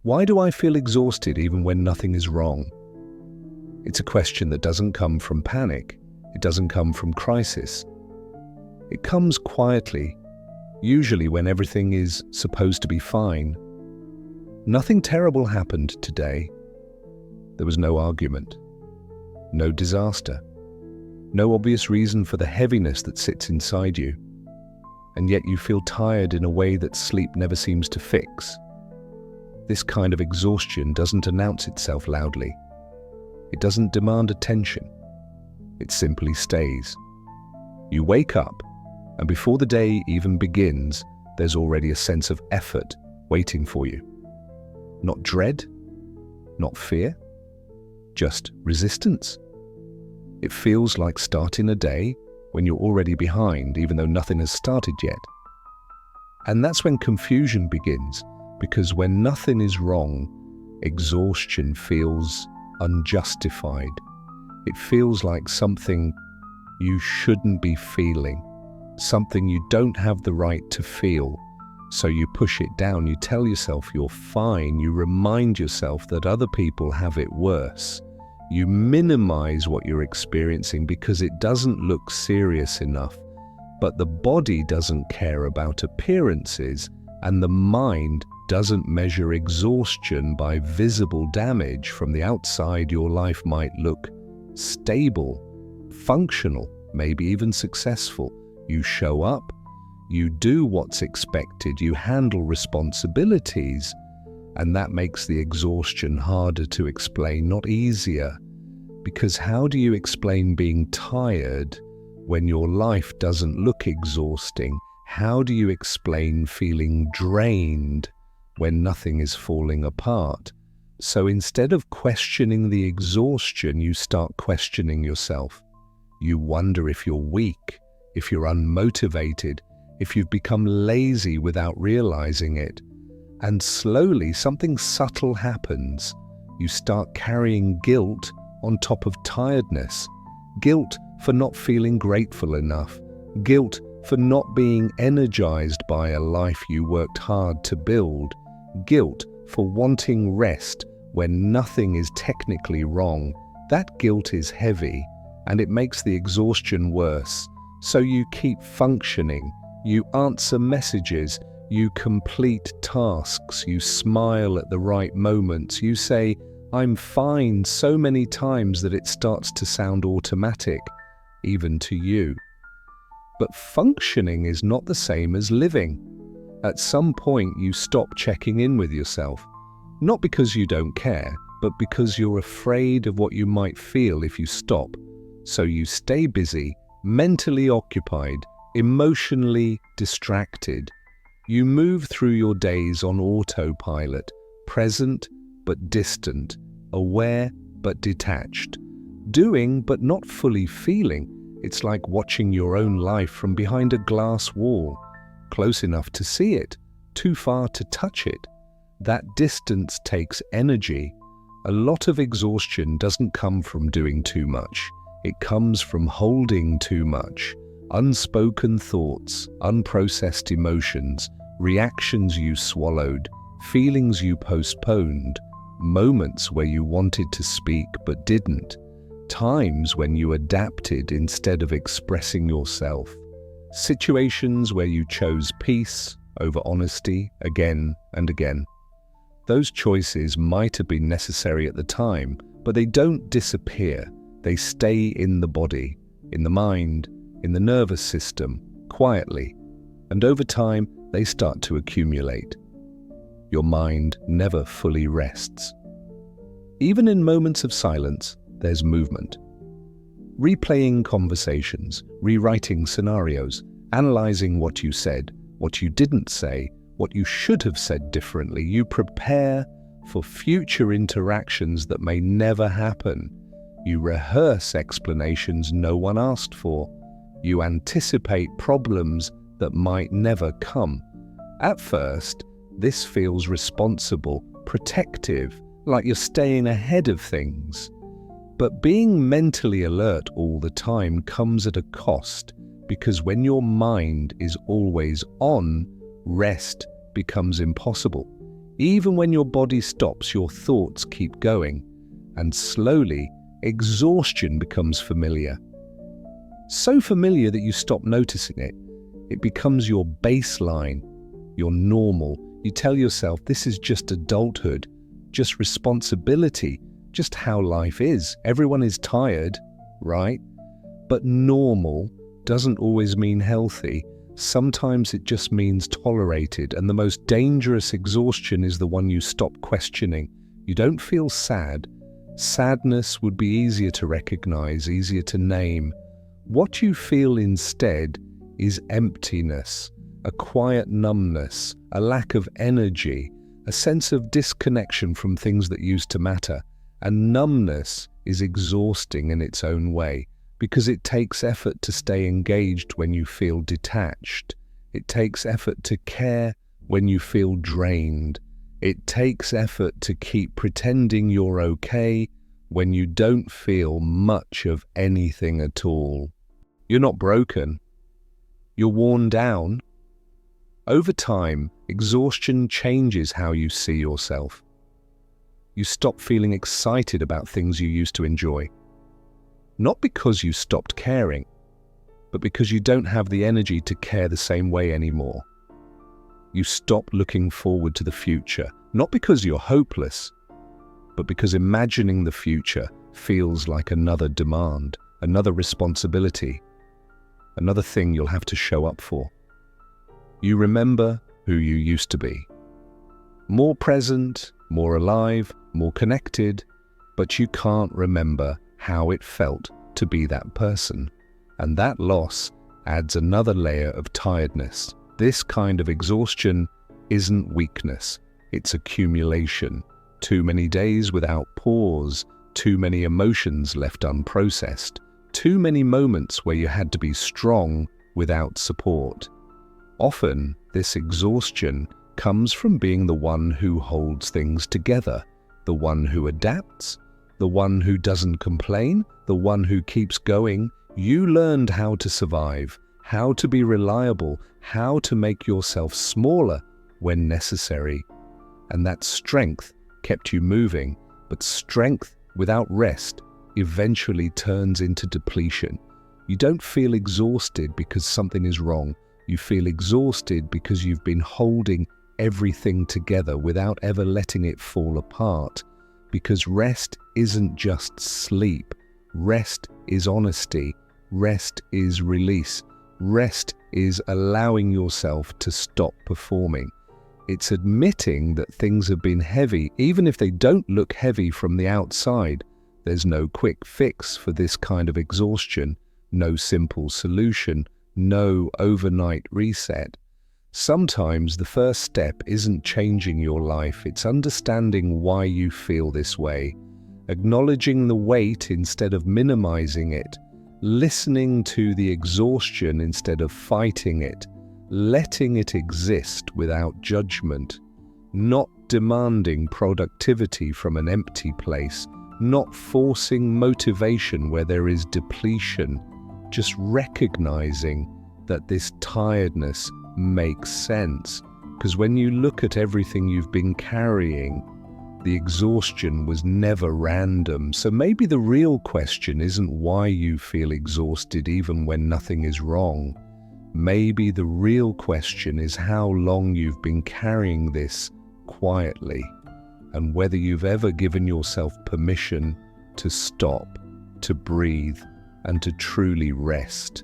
Why do I feel exhausted even when nothing is wrong? It's a question that doesn't come from panic. It doesn't come from crisis. It comes quietly, usually when everything is supposed to be fine. Nothing terrible happened today. There was no argument, no disaster, no obvious reason for the heaviness that sits inside you. And yet you feel tired in a way that sleep never seems to fix. This kind of exhaustion doesn't announce itself loudly. It doesn't demand attention. It simply stays. You wake up, and before the day even begins, there's already a sense of effort waiting for you. Not dread, not fear, just resistance. It feels like starting a day when you're already behind, even though nothing has started yet. And that's when confusion begins, because when nothing is wrong, exhaustion feels unjustified. It feels like something you shouldn't be feeling, something you don't have the right to feel. So you push it down, you tell yourself you're fine, you remind yourself that other people have it worse. You minimize what you're experiencing because it doesn't look serious enough. But the body doesn't care about appearances, and the mind doesn't measure exhaustion by visible damage. From the outside, your life might look stable, functional, maybe even successful. You show up, you do what's expected, you handle responsibilities, and that makes the exhaustion harder to explain, not easier. Because how do you explain being tired when your life doesn't look exhausting? How do you explain feeling drained when nothing is falling apart? So instead of questioning the exhaustion, you start questioning yourself. You wonder if you're weak, if you're unmotivated, if you've become lazy without realizing it. And slowly something subtle happens. You start carrying guilt on top of tiredness. Guilt for not feeling grateful enough. Guilt for not being energized by a life you worked hard to build. Guilt for wanting rest when nothing is technically wrong. That guilt is heavy, and it makes the exhaustion worse. So you keep functioning. You answer messages. You complete tasks. You smile at the right moments. You say, "I'm fine," so many times that it starts to sound automatic, even to you. But functioning is not the same as living. At some point, you stop checking in with yourself, not because you don't care, but because you're afraid of what you might feel if you stop. So you stay busy, mentally occupied, emotionally distracted. You move through your days on autopilot, present but distant, aware but detached, doing but not fully feeling. It's like watching your own life from behind a glass wall, close enough to see it, too far to touch it. That distance takes energy. A lot of exhaustion doesn't come from doing too much. It comes from holding too much. Unspoken thoughts, unprocessed emotions, reactions you swallowed, feelings you postponed, moments where you wanted to speak but didn't, times when you adapted instead of expressing yourself, situations where you chose peace over honesty again and again. Those choices might have been necessary at the time, but they don't disappear. They stay in the body, in the mind, in the nervous system, quietly, and over time they start to accumulate. Your mind never fully rests. Even in moments of silence, there's movement. Replaying conversations, rewriting scenarios, analyzing what you said, what you didn't say, what you should have said differently. You prepare for future interactions that may never happen. You rehearse explanations no one asked for. You anticipate problems that might never come. At first, this feels responsible, protective, like you're staying ahead of things. But being mentally alert all the time comes at a cost, because when your mind is always on, rest becomes impossible. Even when your body stops, your thoughts keep going, and slowly, exhaustion becomes familiar. So familiar that you stop noticing it. It becomes your baseline, your normal. You tell yourself this is just adulthood, just responsibility, just how life is. Everyone is tired, right? But normal doesn't always mean healthy. Sometimes it just means tolerated, and the most dangerous exhaustion is the one you stop questioning. You don't feel sad. Sadness would be easier to recognize, easier to name. What you feel instead is emptiness, a quiet numbness, a lack of energy, a sense of disconnection from things that used to matter. And numbness is exhausting in its own way, because it takes effort to stay engaged when you feel detached. It takes effort to care when you feel drained. It takes effort to keep pretending you're okay when you don't feel much of anything at all. You're not broken. You're worn down. Over time, exhaustion changes how you see yourself. You stop feeling excited about things you used to enjoy. Not because you stopped caring, but because you don't have the energy to care the same way anymore. You stop looking forward to the future, not because you're hopeless, but because imagining the future feels like another demand, another responsibility, another thing you'll have to show up for. You remember who you used to be. More present, more alive, more connected, but you can't remember how it felt to be that person. And that loss adds another layer of tiredness. This kind of exhaustion isn't weakness, it's accumulation. Too many days without pause, too many emotions left unprocessed, too many moments where you had to be strong without support. Often, this exhaustion comes from being the one who holds things together, the one who adapts, the one who doesn't complain, the one who keeps going. You learned how to survive, how to be reliable, how to make yourself smaller when necessary. And that strength kept you moving, but strength without rest eventually turns into depletion. You don't feel exhausted because something is wrong. You feel exhausted because you've been holding everything together without ever letting it fall apart. Because rest isn't just sleep. Rest is honesty. Rest is release. Rest is allowing yourself to stop performing. It's admitting that things have been heavy, even if they don't look heavy from the outside. There's no quick fix for this kind of exhaustion, no simple solution, no overnight reset. Sometimes the first step isn't changing your life, it's understanding why you feel this way, acknowledging the weight instead of minimizing it, listening to the exhaustion instead of fighting it, letting it exist without judgment, not demanding productivity from an empty place, not forcing motivation where there is depletion, just recognizing that this tiredness makes sense. Because when you look at everything you've been carrying, the exhaustion was never random. So maybe the real question isn't why you feel exhausted even when nothing is wrong. Maybe the real question is how long you've been carrying this quietly, and whether you've ever given yourself permission to stop, to breathe, and to truly rest.